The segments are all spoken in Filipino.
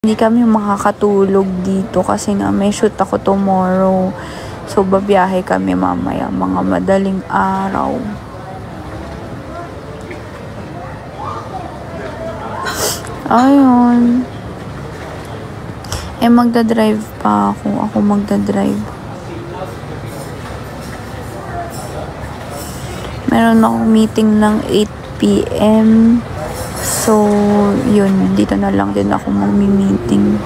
hindi kami makakatulog dito kasi nga may shoot ako tomorrow. So, babiyahe kami mamaya, mga madaling araw. Ayun. Magdadrive pa ako. Ako magdadrive. Meron akong meeting ng 8 p.m. So, yun. Dito na lang din ako mag-meeting.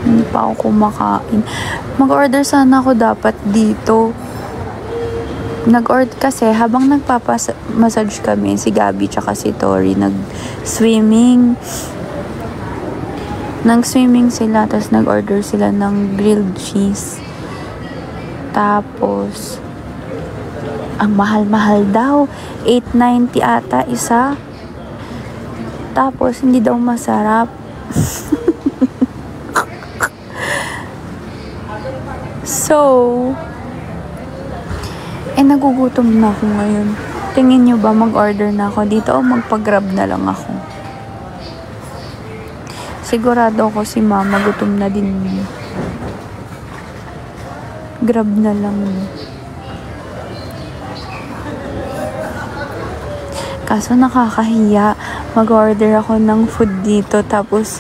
Hindi pa ako kumakain. Mag-order sana ako dapat dito. Nag-order kasi habang nagpapamassage kami, si Gabi tsaka si Tori nag-swimming. Nag-swimming sila, tapos nag-order sila ng grilled cheese. Tapos, ang mahal-mahal daw. 8.90 ata isa. Tapos, hindi daw masarap. So, nagugutom na ako ngayon. Tingin nyo ba mag-order na ako dito o magpa-grab na lang ako? Sigurado ako si mama gutom na din. Grab na lang. Kaso nakakahiya. Mag-order ako ng food dito tapos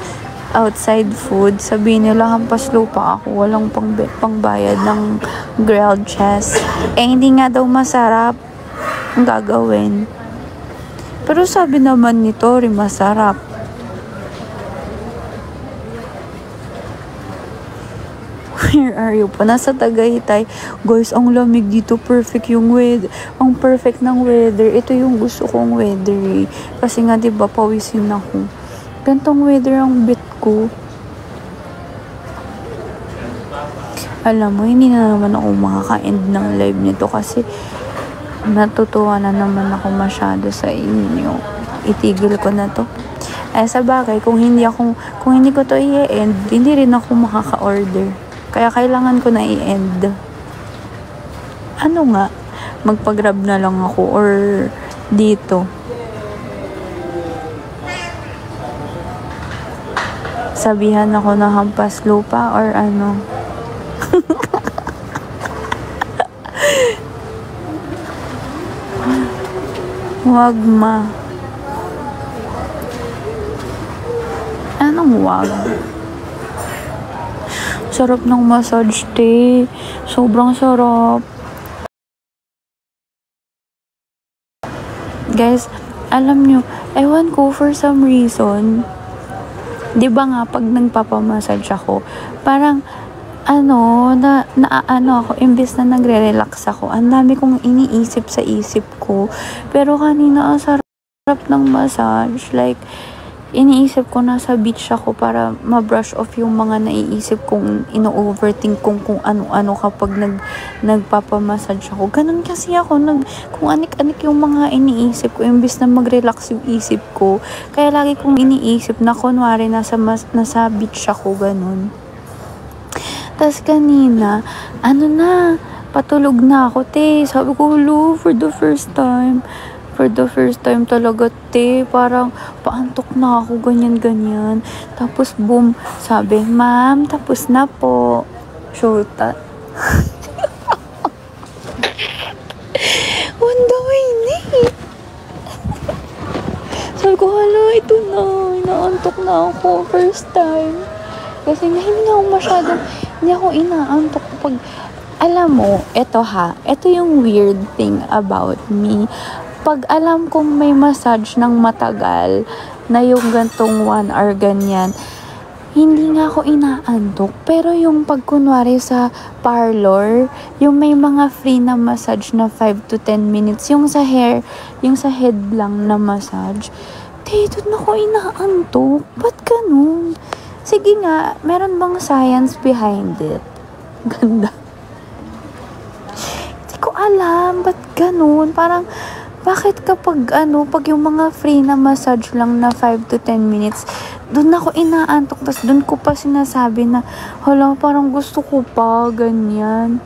outside food. Sabihin nila hampas lupa ako. Walang pangbayad ng grilled cheese. Hindi nga daw masarap ang gagawin. Pero sabi naman ni Tori masarap. Where are you pa? Nasa Tagaytay. Guys, ang lamig dito. Perfect yung weather. Ang perfect ng weather. Ito yung gusto kong weather eh. Kasi nga diba pawisin ako. Gantong weather ang bit ko. Alam mo, hindi na naman ako makaka-end ng live nito kasi natutuwa na naman ako masyado sa inyo. Itigil ko na to. Sa bagay, kung hindi ko to i-end, hindi rin ako makaka-order. Kaya kailangan ko na i-end. Ano nga? Magpa-grab na lang ako or dito. Sabihan ako na hampas lupa or ano. Wag ma. Anong wag? Sarap ng massage, te. Sobrang sarap. Guys, alam nyo, ewan ko for some reason, di ba nga pag nagpapamassage ako, parang ako, imbes na nagre-relax ako, ang dami kong iniisip sa isip ko. Pero kanina, ang sarap ng massage. Like, iniisip ko nasa beach ako para ma-brush off yung mga naiisip kong ino-overthink kung ano-ano kapag nagpapamassage ako. Ganun kasi ako, kung anik-anik yung mga iniisip ko, imbes na mag-relax yung isip ko. Kaya lagi kong iniisip na kunwari nasa beach ako, ganun. Tas kanina, patulog na ako, te. Sabi ko, for the first time talaga, te. Parang paantok na ako, ganyan. Tapos, boom, sabi, ma'am, tapos na po. Shota. Wanda, ini. Sabi ko, hala, ito na. Inaantok na ako, first time. Kasi hindi ako inaantok pag, alam mo, ito yung weird thing about me. Pag alam kong may massage ng matagal, na yung gantong 1 hour ganyan, hindi nga ako inaantok. Pero yung pagkunwari sa parlor, yung may mga free na massage na 5 to 10 minutes, yung sa hair, yung sa head lang na massage, doon ako inaantok. Ba't ganun? Sige nga, meron bang science behind it? Ganda. Hindi ko alam, ba't ganun? Parang, bakit kapag pag yung mga free na massage lang na 5 to 10 minutes, doon ako inaantok, tas doon ko pa sinasabi na, hala, parang gusto ko pa, ganyan.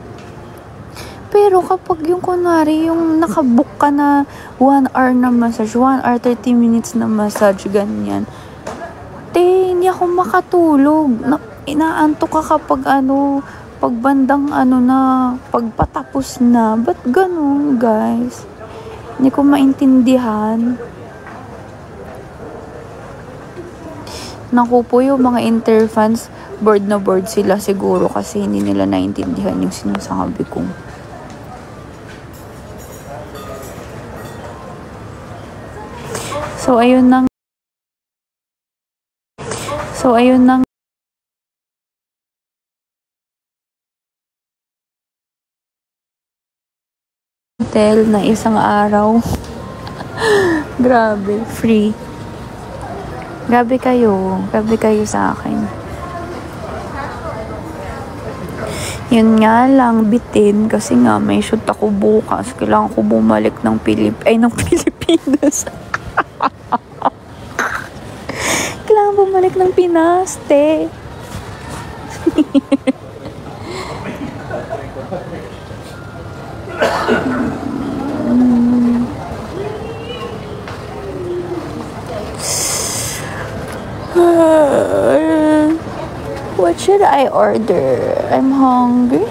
Pero kapag yung kunwari, yung nakabook ka na 1 hour na massage, 1 hour 30 minutes na massage, ganyan, ako makatulog. Inaantok ka kapag pagbandang na, pagpatapos na. Ba't ganun, guys? Hindi ko maintindihan. Naku po, yung mga interfans, bored na bored sila siguro kasi hindi nila naintindihan yung sinasabi ko. So, ayun nang hotel na isang araw. Grabe, free. Grabe kayo sa akin. Yun nga lang, bitin kasi nga may shoot ako bukas. Kailangan ko bumalik ng Pilipinas. Kailangan bumalik ng Pinas, te. What should I order? I'm hungry.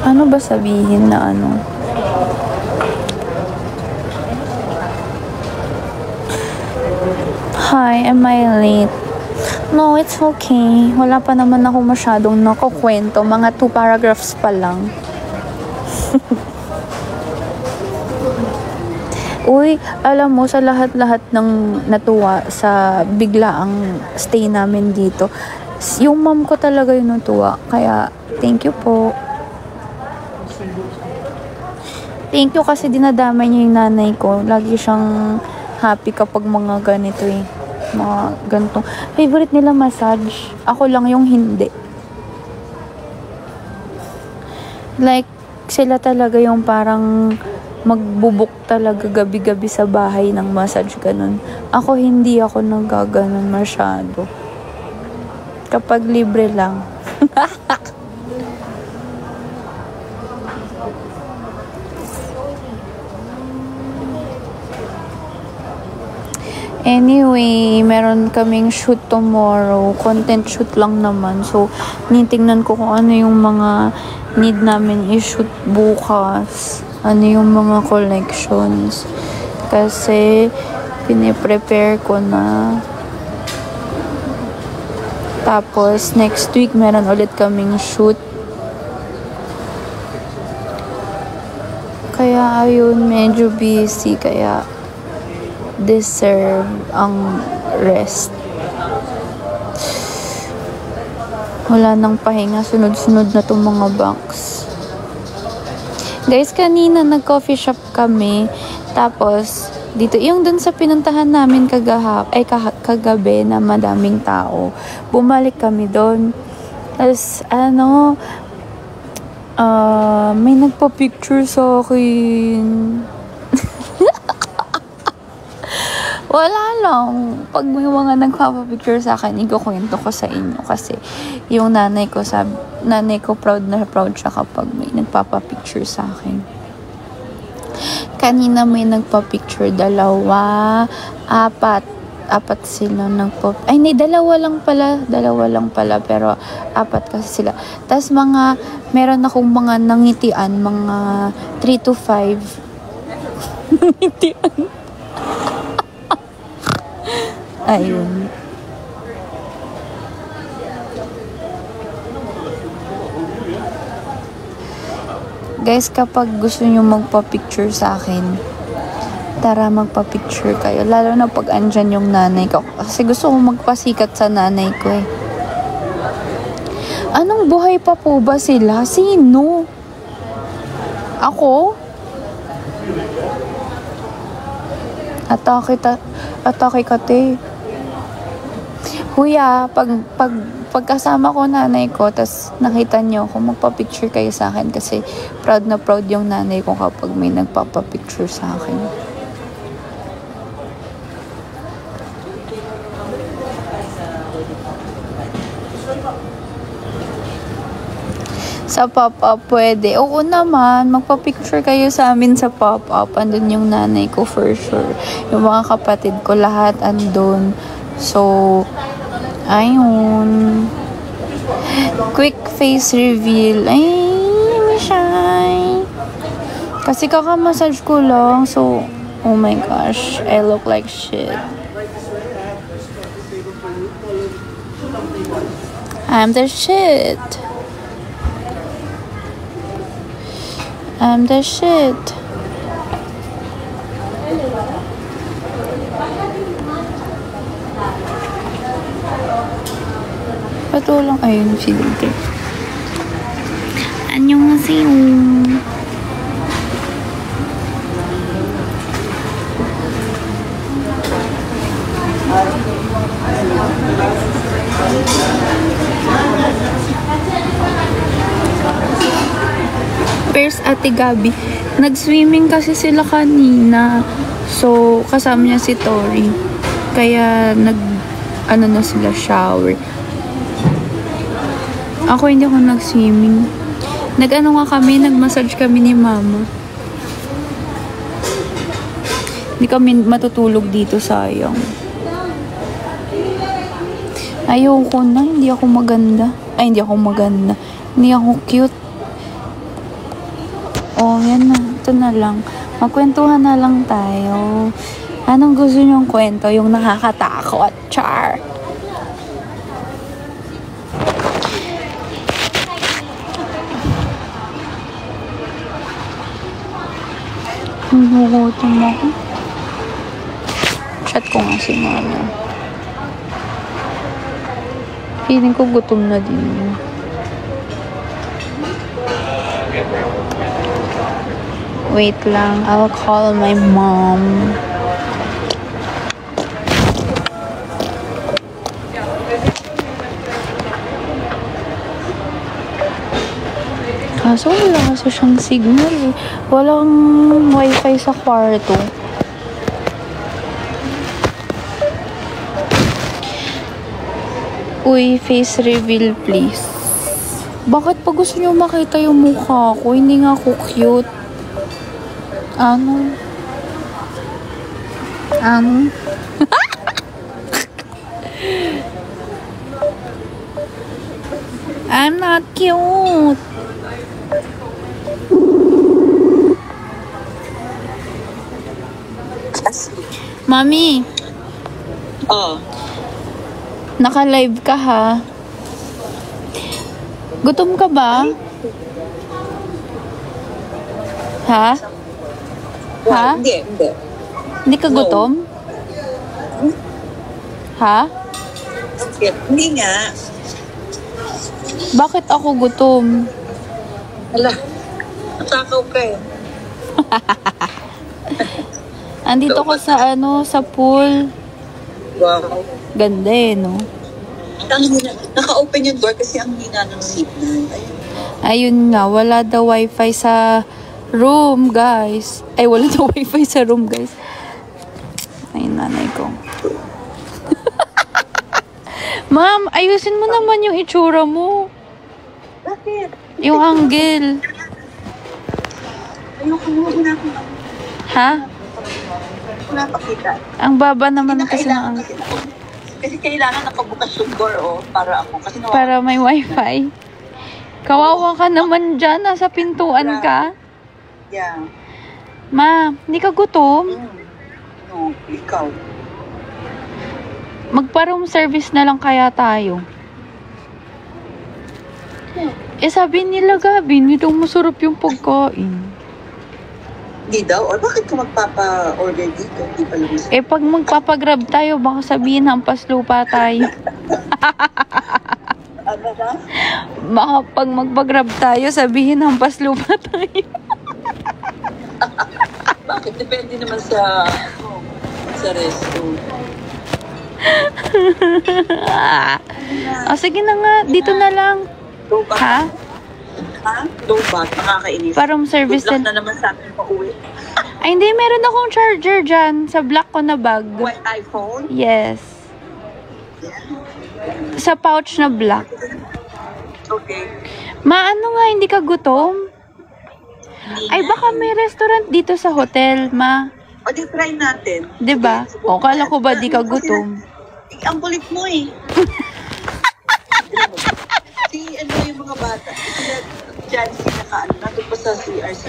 Ano ba sabihin na ano? Hi, am I late? No, it's okay. Wala pa naman ako masyadong nakukwento. Mga 2 paragraphs pa lang. Uy, alam mo, sa lahat-lahat ng natuwa sa biglaang stay namin dito, yung mom ko talaga yung natuwa. Kaya, thank you po. Thank you kasi dinadamay niya yung nanay ko. Lagi siyang happy kapag mga ganito eh. Mga ganitong. Favorite nila massage. Ako lang yung hindi. Like, sila talaga yung parang magbubuk talaga gabi-gabi sa bahay ng massage, ganun. Ako hindi ako nagaganon masyado. Kapag libre lang. Anyway, meron kaming shoot tomorrow. Content shoot lang naman. So, nitingnan ko kung ano yung mga need namin i-shoot bukas. Ano yung mga collections. Kasi, piniprepare ko na. Tapos, next week, meron ulit kaming shoot. Kaya, ayun, medyo busy. Kaya, deserve ang rest. Wala nang pahinga. Sunod-sunod na itong mga box. Guys, kanina nag-coffee shop kami. Tapos, dito, yung dun sa pinuntahan namin kagabi na madaming tao. Bumalik kami doon. Tapos, may nagpa-picture sa akin. Wala lang. Pag may mga nagpapapicture sa akin, ikukwento ko sa inyo. Kasi yung nanay ko proud na proud siya kapag may nagpapapicture sa akin. Kanina may nagpapicture, 2, 4 sila dalawa lang pala, pero 4 kasi sila. Tapos meron akong mga nangitian, mga 3 to 5 nangitian. Ayun. Guys, kapag gusto nyo magpa-picture sa akin, tara magpa-picture kayo. Lalo na pag andyan yung nanay ko. Kasi gusto ko magpasikat sa nanay ko eh. Anong buhay pa po ba sila? Sino? Ako? Atake ka, te. Kuya, pagkasama ko nanay ko, tas nakita niyo ako, magpa-picture kayo sa akin kasi proud na proud yung nanay ko kapag may nagpapa-picture sa akin. Sa pop-up pwede. Oo naman, magpa-picture kayo sa amin sa pop-up. Andun yung nanay ko for sure. Yung mga kapatid ko, lahat andun. So, ayun. Quick face reveal. Ay, may shy. Kasi kaka-massage ko lang. So, oh my gosh. I look like shit. I'm the shit. I'm the shit. Ba't walang ayun filter? Annyeonghaseyo. Where's Ate Gabi? Nag-swimming kasi sila kanina. So, kasama niya si Tori. Kaya, na sila, shower. Ako, hindi ako nag-swimming. Nag-massage kami ni Mama. Hindi kami matutulog dito, sayang. Ayoko na, hindi ako maganda. Ay, hindi ako maganda. Hindi ako cute. Oh, yan na. Ito na lang. Magkwentuhan na lang tayo. Anong gusto niyong kwento? Yung nakakatakot. Char! Nagugutom ako. Chat ko nga si Mama. Feeling ko gutom na din. Wait lang, I'll call my mom. Kaso wala kasi siyang signal eh. Walang wifi sa kwarto. Uy, face reveal please. Bakit pa gusto niyo makita yung mukha ko? Hindi nga ako cute. Ano? I'm not cute. Mami. Oh. Naka-live ka ha? Gutom ka ba? Ha? Ha? Hindi. Hindi ka gutom? Ha? Hindi nga. Bakit ako gutom? Hala, natakaw ka eh. Andito ko sa sa pool. Wow. Ganda eh, no? Naka-open yung door kasi ang hina ng signal. Ayun nga, wala daw wifi sa room, guys. Ay, wala daw wifi sa room, guys. Ay, nanay ko. Ma'am, ayusin mo naman yung itsura mo. Bakit? Yung angle. Ayoko na ako. Ha? Wala pakita. Ang baba naman kasi ng angle. Kasi kailangan nakabukas yung door, para ako. Kasi para may wifi. Kawawa ka naman dyan. Nasa pintuan ka. Yeah. Ma, hindi ka gutom? No, ikaw. Magpa-room service na lang kaya tayo. Eh, sabi nila, Gabi, hindi daw masarap yung pagkain. Hindi daw? Or bakit ka magpapa-order dito? Hindi pa lang masarap. Eh, pag magpapagrab tayo, baka sabihin hampas lupa tayo. Ano na? Baka pag magpagrab tayo, sabihin hampas lupa tayo. Bakit? Depende naman sa resto. Sige na nga, dito na lang. Lowbat. Ha? Ha? Lowbat. Nakakainis. Pa-room service Good luck na naman sa akin pauwi. Ay, hindi. Meron akong charger dyan. Sa black ko na bag. White iPhone? Yes. Sa pouch na black. Okay. Maano nga, hindi ka gutom? Ay, baka may restaurant dito sa hotel, ma. O, di try natin. Diba? O, kala ko ba di ka gutom? Ang kulit mo eh. Si ano yung mga bata. Sila Jancy nandun pa sa CRC.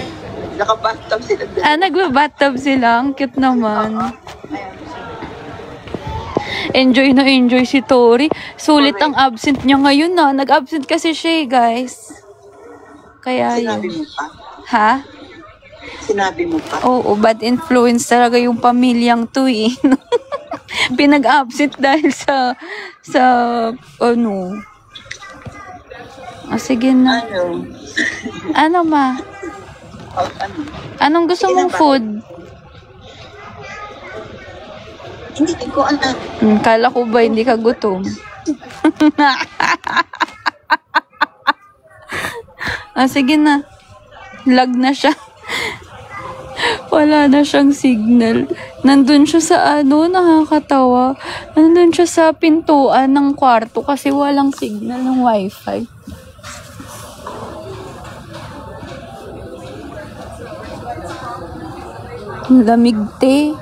Naka-bathtub sila. Nagba-bathtub sila. Ang cute naman. Ayan. Enjoy na enjoy si Tori. Sulit ang absent niya ngayon na. Nag-absent kasi siya guys. Kaya Sinabi yun. mo pa? Ha? Sinabi mo pa? Oo, bad influence talaga yung pamilyang to eh. Pinag-absent dahil sa ano. Sige na. Ano ma? Ano? Anong gusto mong food? Hindi ko alam. Kala ko ba hindi ka gutom? Sige na. Lag na siya. Wala na siyang signal. Nandun siya sa nakakatawa. Nandun siya sa pintuan ng kwarto kasi walang signal ng wifi. Lamig te.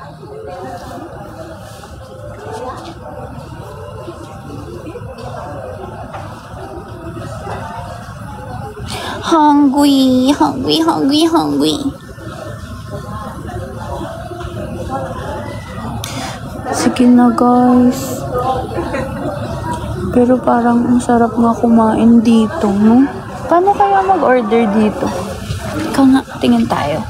Hungry. Sige na guys. Pero parang ang sarap nga kumain dito, no? Paano kaya mag-order dito? Ikaw nga, tingin tayo.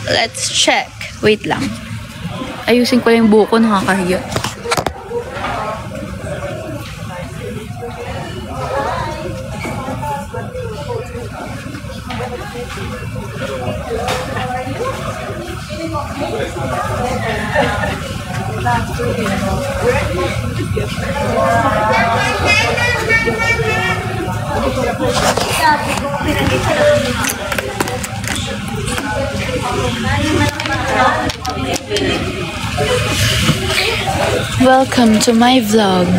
Let's check. Wait lang. Ayusin ko lang yung buko, nakakahiya. Welcome to my vlog.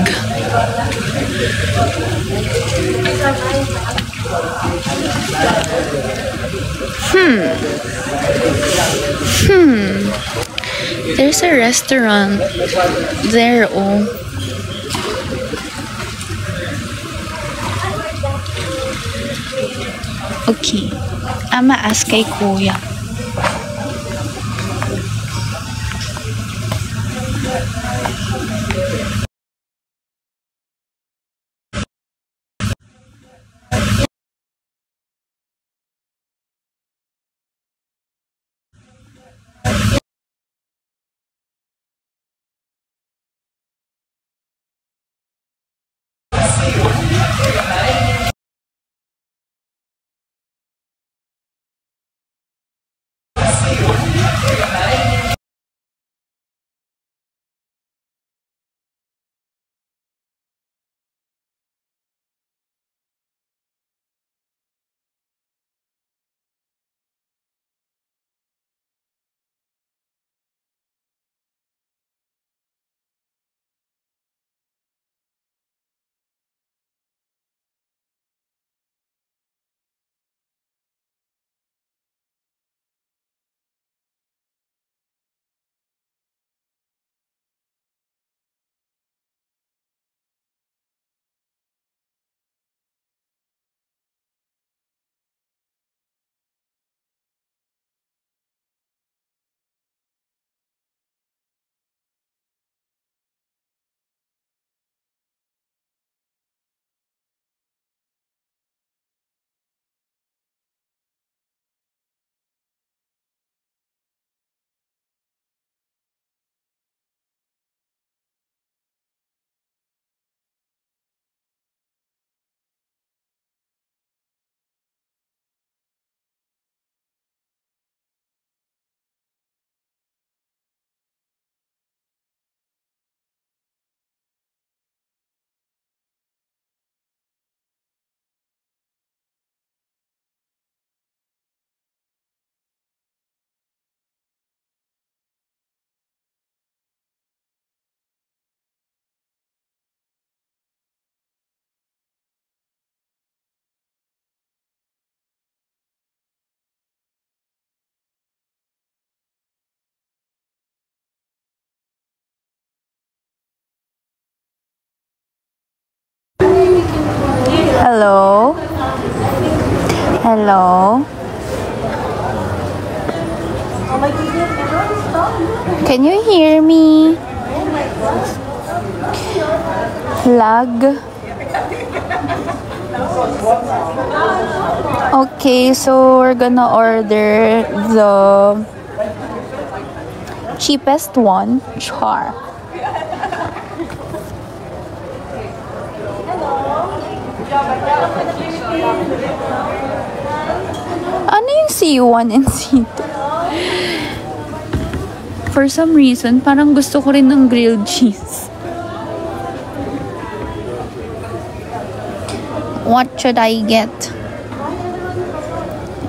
There's a restaurant there, oh. Okay. Ask kay kuya. Hello? Can you hear me? Lag? Okay, so we're gonna order the cheapest one, char. Ano yung C1 and C2? For some reason, parang gusto ko rin ng grilled cheese. What should I get?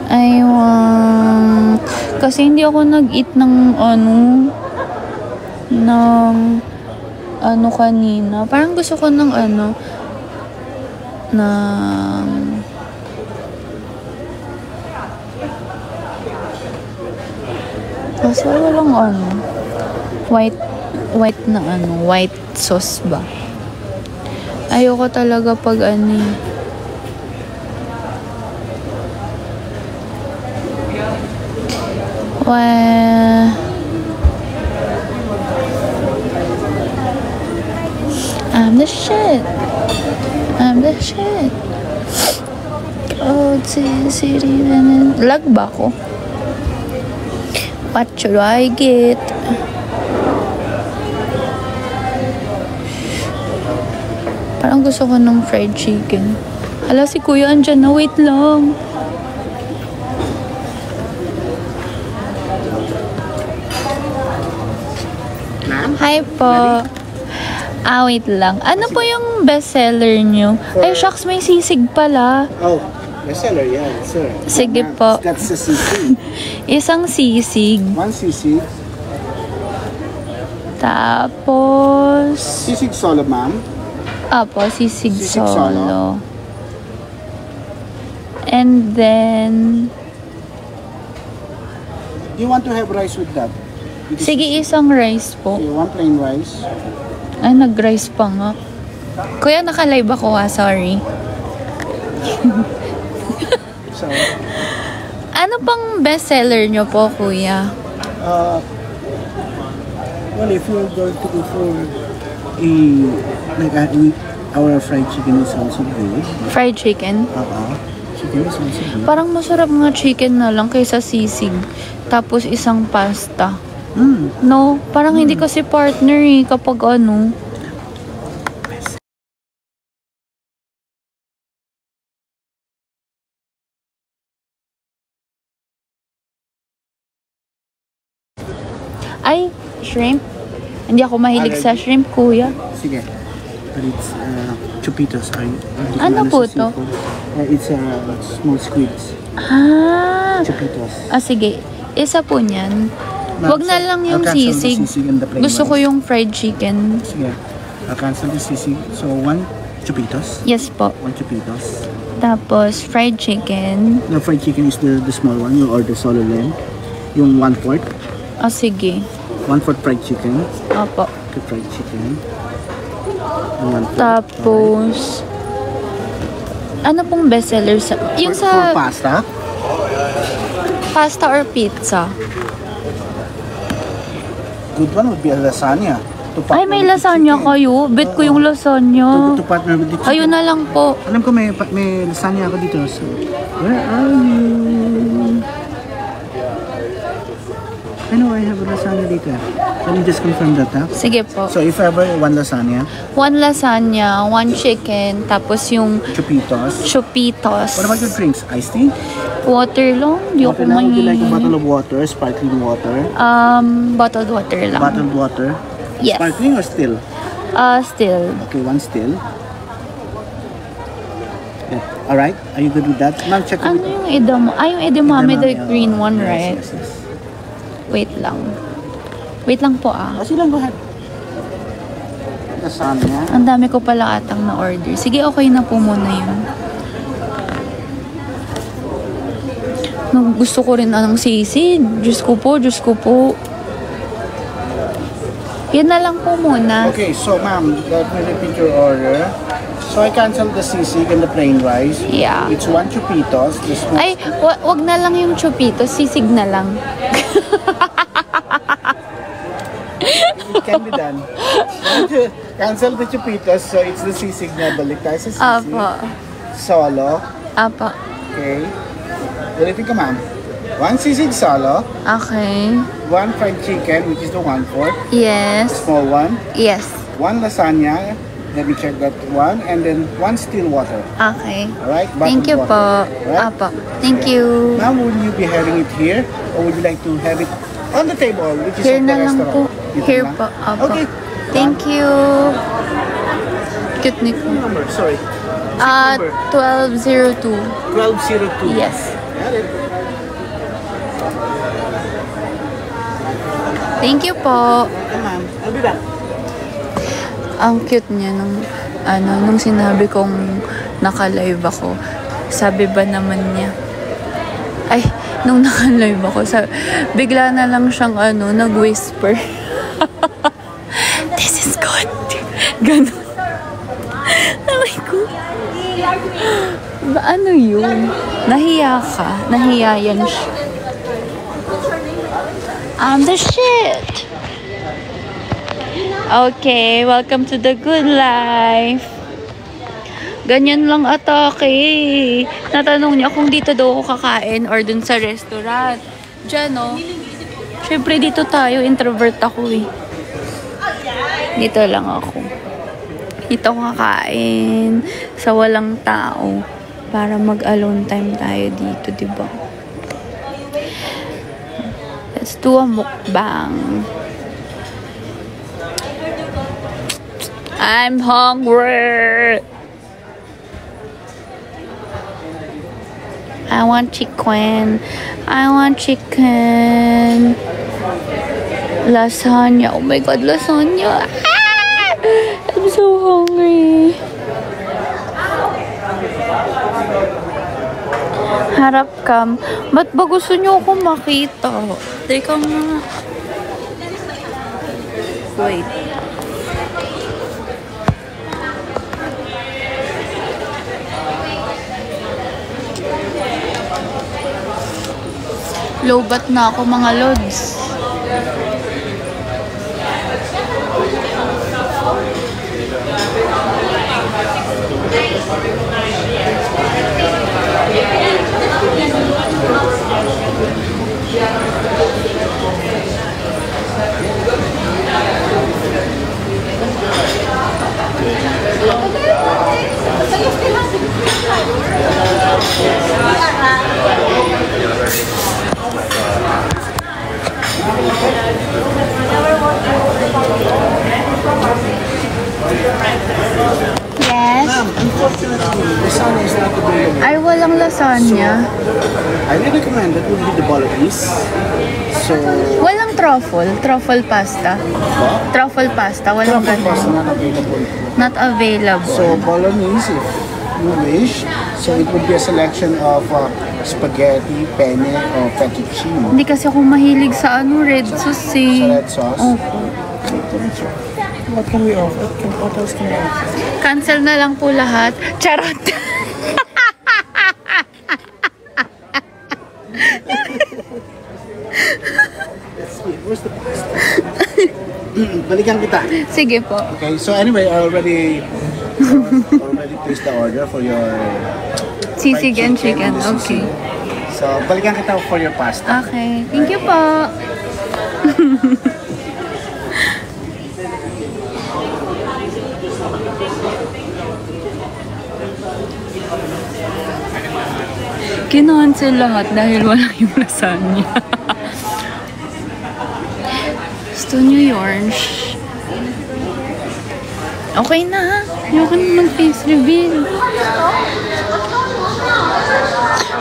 I want... Kasi hindi ako nag-eat ng kanina. Parang gusto ko ng kasi walang white sauce ba? Ayoko talaga pag I'm the shit. Oh, city. Lag ba ko? What should I get? Parang gusto ko ng fried chicken. Hala, si kuya andyan na. Wait lang. Hi po. Wait lang. Ano po yung bestseller nyo? Ay, shucks, may sisig pala. Oh, bestseller, yeah, sir. Sige po. That's the sisig. Isang sisig. One sisig. Tapos... Sisig solo, ma'am. Apo, sisig Sisig solo. solo. And then... You want to have rice with that? Sige, isang rice po. Okay, one plain rice. Ay, nag-rice pa nga. Kuya, naka-live ako sorry. So, Ano pang bestseller nyo po, kuya? well, if you're going to go for our fried chicken is also good. Fried chicken? Chicken is also good. Parang masarap nga chicken na lang kaysa sisig. Tapos isang pasta. No, parang hindi kasi partner kapag Ay, shrimp. Hindi ako mahilig sa shrimp, kuya. Sige. But it's chupitos. Ano po to? It's small squids. Chupitos. Sige. Isa po niyan. Wag na lang yung sisig. Gusto ko yung fried chicken. Sige. I'll cancel the sisig. So, one chupitos. Yes po. One chupitos. Tapos, fried chicken. The fried chicken is the small one. You order solo lamb. Yung 1/4. Sige. 1/4 fried chicken. Opo. Okay, fried chicken. And 1/4. Tapos, ano pong bestseller sa... Yung For sa pasta? pasta or pizza? Good one would be a lasagna. Ay, may lasagna kayo. Bet ko yung lasagna. To partner with the chicken. Ayun na lang po. Alam ko may lasagna ako dito. So, where are you? I know I have a lasagna dito. Can you just confirm that, ha? Sige po. So, if ever, one lasagna. One lasagna, one chicken, tapos yung Chupitos. chupitos. What about your drinks? Iced tea? Water lang. Di ako Water lang. Would you like a mahilig. bottle of water? Sparkling water? Bottled water lang. Bottled water? Yes. Sparkling or still? Still. Okay, one still. Yeah. Alright, are you good with that? Ma'am, check Ano with yung edamame? Yung edamame, the green one, yes, right? Yes, yes. Wait lang. Wait lang po Sige lang, go ahead. Lasagna. Ang dami ko pala atang na-order. Sige, okay na po muna yun. Gusto ko rin anong sisig. Diyos ko po, Diyos ko po. Yan na lang po muna. Okay, so ma'am, let me repeat your order. So So I canceled the sisig and the plain rice. Yeah. It's 1 chupitos. This one. Ay, wag na lang yung chupito, sisig na lang. It can be done. Cancel the chupitos, so it's the sisig na balik tayo sa sisig. Apo. Solo. Apo. Okay. Ulitin ka, ma'am. 1 sisig solo. Okay. 1 fried chicken, which is the 1/4. Yes. Small one. Yes. 1 lasagna. Let me check that one. And then 1 still water. Okay. Alright? Thank you po. Alright? Apo. Thank you. Now, would you be having it here? Or would you like to have it on the table, which is Here at the na lang restaurant? po. Dito Here na lang? po. Apo. Okay. Thank you. Cute ni ko. Number, sorry. 1202. 1202. Yes. Got it. Thank you po. Okay, ma'am. I'll be back. Ang cute niya nung sinabi kong naka-live ako. Sabi ba naman niya? Ay, nung naka-live ako, bigla na lang siyang nag-whisper. This is good. Ganun. Sabi ko, ba ano yun? Nahiya ka. Nahiya yan siya. I'm the shit. Okay, welcome to the good life. Ganyan lang atake. Natanong niya kung dito daw ako kakain or dun sa restaurant. Diyan, no? Siyempre dito tayo, introvert ako eh. Dito lang ako. Dito ako kakain sa walang tao para mag-alone time tayo dito, diba? Let's do a mukbang. I'm hungry. I want chicken. I want chicken. Lasagna. Oh my god, lasagna. Ah! I'm so hungry. Harap cam. Ba't ba gusto niyo ako makita? Teka nga. Wait. Lobat na ako mga lods. Yes. Unfortunately, lasagna is not available. Ay, walang lasagna. I would recommend that would be the bolognese. So, Walang truffle. Truffle pasta. Truffle pasta. Walang truffle pasta ganun. not available. Not available. So, bolognese, if you wish, so it would be a selection of spaghetti, penne, or fettuccine. Hindi kasi ako mahilig sa red sauce eh. Sa red sauce? Opo. What can we offer? What else can we offer? Cancel na lang po lahat. Charot! Where's the pasta? Balikan kita. Sige po. Okay, so anyway, I already placed the order for your Sisig fried and chicken. and the Okay. sisig. So, balikan kita for your pasta. Okay. Thank you po. Kinancel lahat dahil wala yung lasagna. Gusto nyo yun? Okay na. Ayoko na mag-face reveal.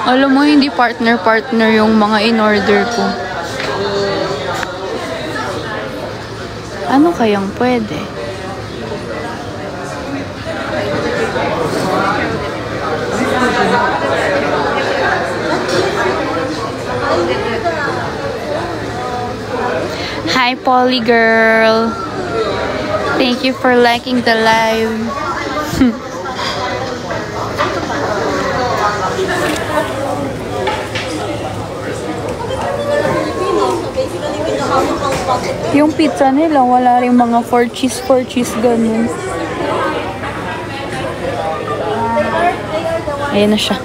Alam mo, hindi partner-partner yung mga in-order ko. Ano kayang pwede? Hi, Polly girl. Thank you for liking the live. Yung pizza nila, wala rin mga 4 cheese, ganun. Ayan na siya.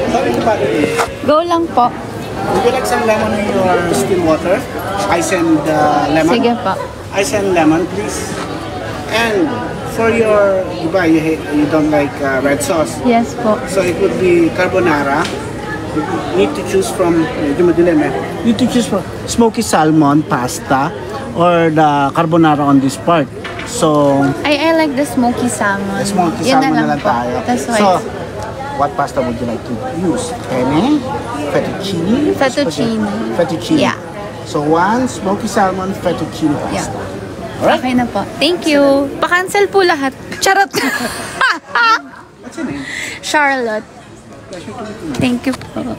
Sorry to bother you. Go lang po. Would you like some lemon in your still water? Ice and lemon? Sige po. Ice and lemon, please. And for your, you don't like red sauce. Yes po. So it would be carbonara. You need to choose from, you need to choose from smoky salmon pasta or the carbonara on this part. So, I like the smoky salmon. the smoky Yun salmon na na lang po. tayo. That's why. So, what pasta would you like to use? Penne? Fettuccine? Fettuccine. Spaghetti? Fettuccine. Yeah. So, one smoky salmon fettuccine Yeah. pasta. Alright? Okay na po. Thank you. Pa-cancel po lahat. Charot. What's your name? Charlotte. Pleasure to meet you, ma'am. Thank you po.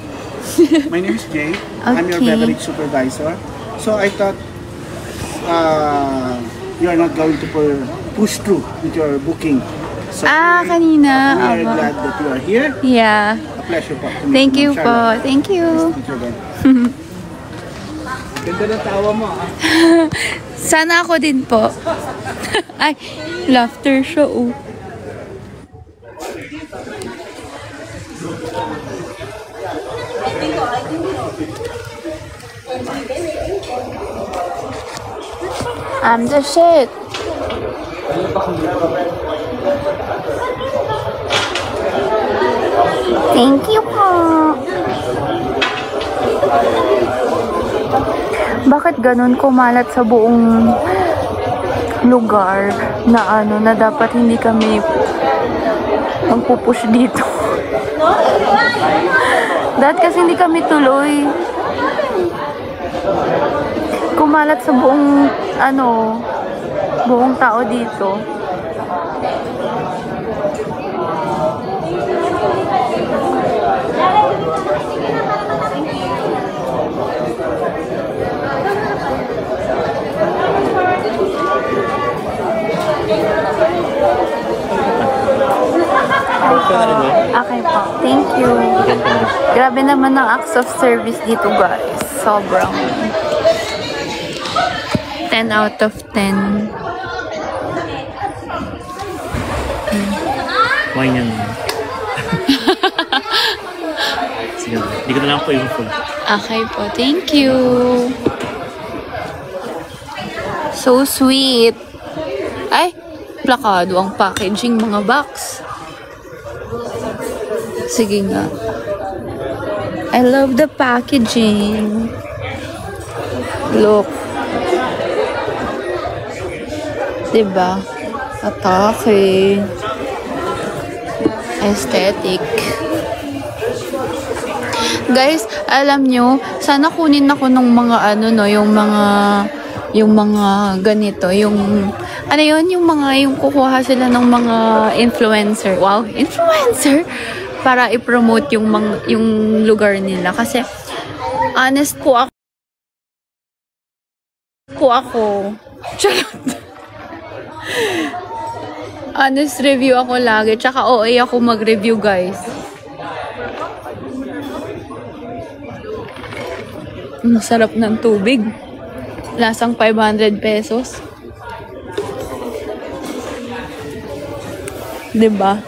My name is Jay. I'm your Okay. beverage supervisor. So I thought you are not going to push through with your booking. So Kanina. we are Aba. glad that you are here. Yeah. A pleasure po. to meet Thank you Ma'am po. Charlotte. Thank you. Thank you again. Ganda ng tawa mo, ah. Sana ako din po. Ay, laughter show. I'm the shit. Thank you po. Bakit ganun kumalat sa buong lugar na na dapat hindi kami magpupush dito? Dahil kasi hindi kami tuloy. Kumalat sa buong buong tao dito. Okay po. Thank you. Grabe naman ang acts of service dito, guys. Sobrang 10 out of 10. Wine yan. Sige, hindi ko na lang po yung full. Okay po. Thank you. So sweet. Ay, plakado ang packaging, mga box. Sige nga. I love the packaging. Look. Diba? Atake. Aesthetic. Guys, alam nyo, sana kunin ako ng mga yung mga ganito, yung yung kukuha sila ng mga influencer. Wow, influencer! Para i-promote yung lugar nila. Kasi, honest po ako. Charot. Honest review ako lagi. Tsaka OA ako mag-review, guys. Masarap ng tubig. Lasang 500 pesos. Diba?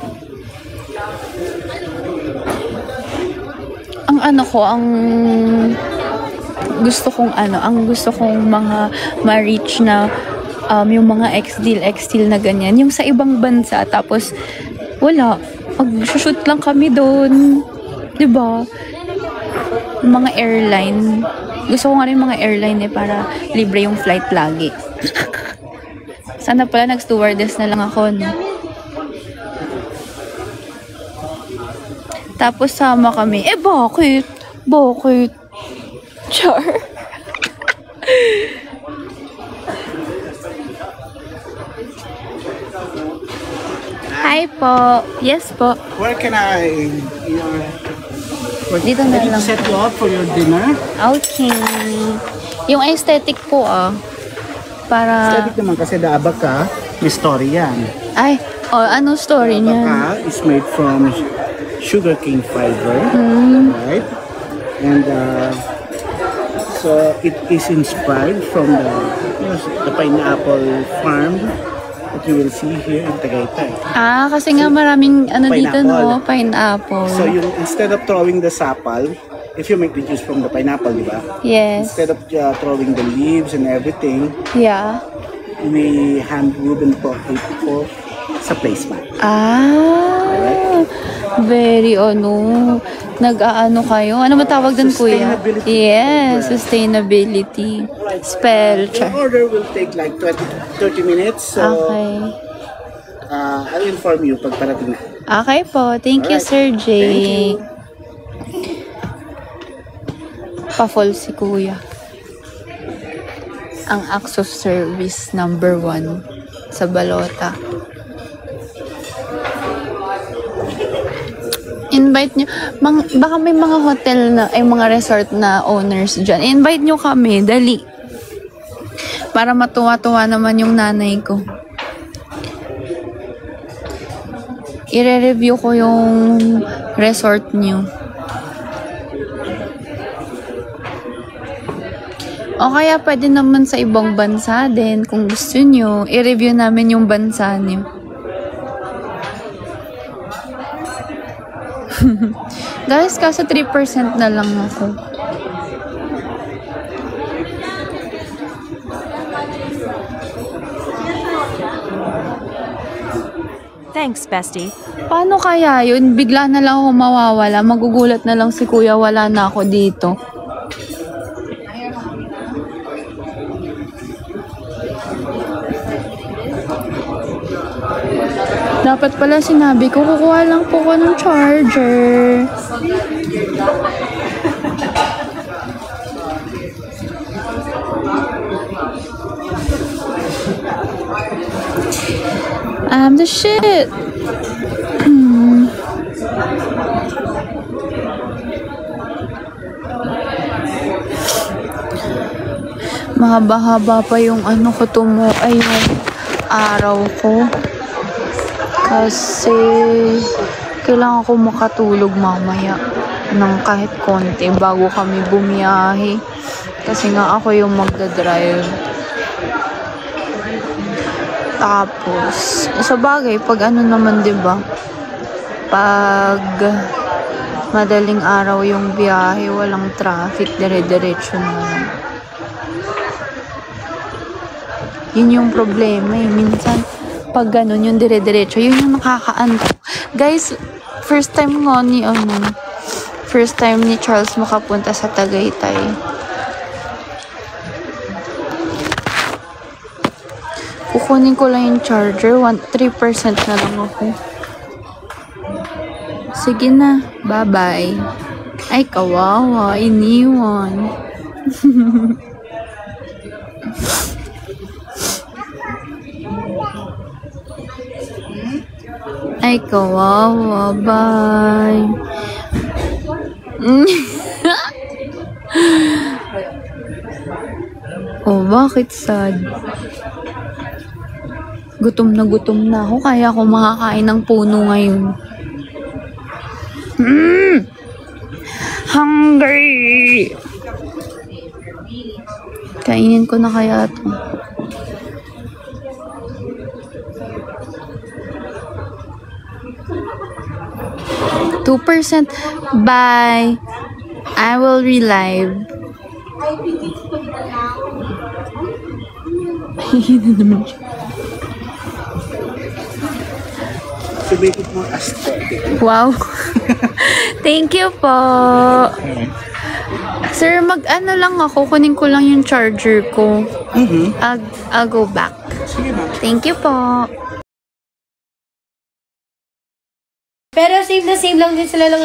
Ang gusto kong mga ma-reach na yung mga ex-deal na ganyan. Yung sa ibang bansa, tapos wala. Mag-shoot lang kami doon. Diba? Mga airline. Gusto ko nga rin mga airline para libre yung flight lagi. Sana pala nag-stewardess na lang ako, no? Tapos sama kami. Bakit? Bakit? Char. Hi po. Yes po. Where can I Dito I na need to lang. set you up for your dinner. Okay. Yung aesthetic po para... Aesthetic naman kasi daaba ka, may story yan. Ay, ano story niya? Daaba ka is made from sugarcane fiber, right? And so it is inspired from the pineapple farm that you will see here in Tagaytay. Kasi nga maraming dito, no? Pineapple. So instead of throwing the sapal, if you make the juice from the pineapple, di ba? Yes. Instead of throwing the leaves and everything, Yeah. we hand woven it for sa placemat. Very nag-aano kayo? Ano ba tawag dun, kuya? Sustainability. Yes, sustainability. Spell The order will take like 30 minutes. So Okay. I'll inform you pag parating na. Okay po. Thank you, Alright. Sir Jay. Thank you. Pa-fall si kuya. Ang acts of service number 1 sa Balota. Invite nyo, baka may mga hotel na, mga resort na owners dyan. Invite nyo kami, dali. Para matuwa-tuwa naman yung nanay ko. I-review ko yung resort nyo. O kaya pwede naman sa ibang bansa din. Kung gusto nyo, i-review namin yung bansa nyo. Guys, kasi 3% na lang ako. Thanks, bestie. Paano kaya yun? Bigla na lang ako mawawala. Magugulat na lang si kuya, wala na ako dito. Dapat pala sinabi ko, kukuha lang po ko ng charger. I'm the shit. Mahaba-haba pa yung yung araw ko. Kasi kailangan ko makatulog mamaya ng kahit konti bago kami bumiyahe. Kasi nga ako yung magdadrive. Tapos, sa bagay, pag naman, diba? Pag madaling araw yung biyahe, walang traffic, dire-diretso naman. Yun yung problema Minsan, pag ganun, yung dire-diretso, yun yung nakakaantok. Guys, first time ni Charles makapunta sa Tagaytay. Kukunin ko lang yung charger. 3% na lang ako. Sige na. Bye-bye. Ay, kawawa. Iniwan. Ay, kawawa. Bye. Oh, bakit sad? Gutom na ako, kaya ako makakain ng puno ngayon. Hungry! Kainin ko na kaya ito. %. Bye! I will relive. naman siya. To make it more aesthetic. Wow. Thank you po. Sir, lang ako. Kunin ko lang yung charger ko. I'll go back. Sige ma'am. Thank you po. Pero save na save lang din sila ng